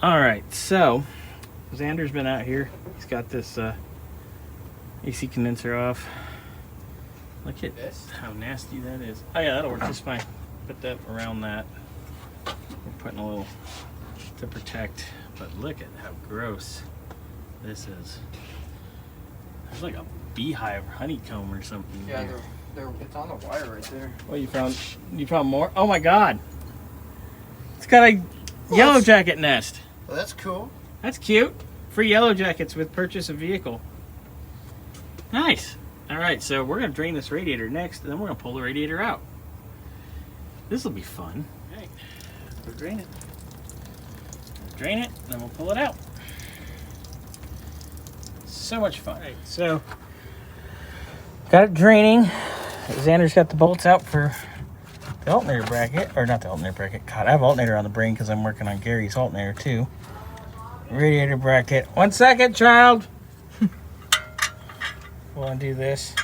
All right, so Xander's been out here. He's got this AC condenser off. Look at this, how nasty that is. Oh yeah, that'll work just fine. Put that around that. We're putting a little to protect, but look at how gross this is. There's like a beehive honeycomb or something. Yeah, it's on the wire right there. Well, you found more? Oh my God! It's got a yellow jacket nest. Well, that's cool. That's cute. Free yellow jackets with purchase of vehicle. Nice. All right, so we're gonna drain this radiator next, and then we're gonna pull the radiator out. This will be fun. All right, we'll drain it. Drain it, then we'll pull it out. So much fun. All right, so got it draining. Xander's got the bolts out for the alternator bracket, or not the alternator bracket. God, I have alternator on the brain because I'm working on Gary's alternator too. Radiator bracket. 1 second, child. We'll undo this.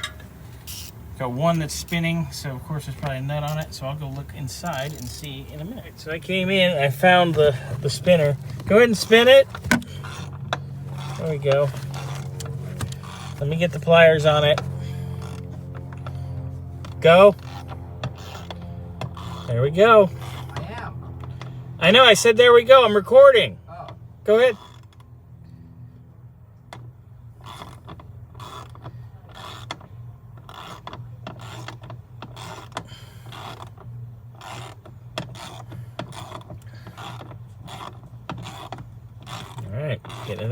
Got one that's spinning, so of course there's probably a nut on it, so I'll go look inside and see in a minute. So I came in, I found the spinner. Go ahead and spin it. There we go. Let me get the pliers on it. Go. There we go. I am. I know, I said there we go. I'm recording. Oh. Go ahead. All right, get it.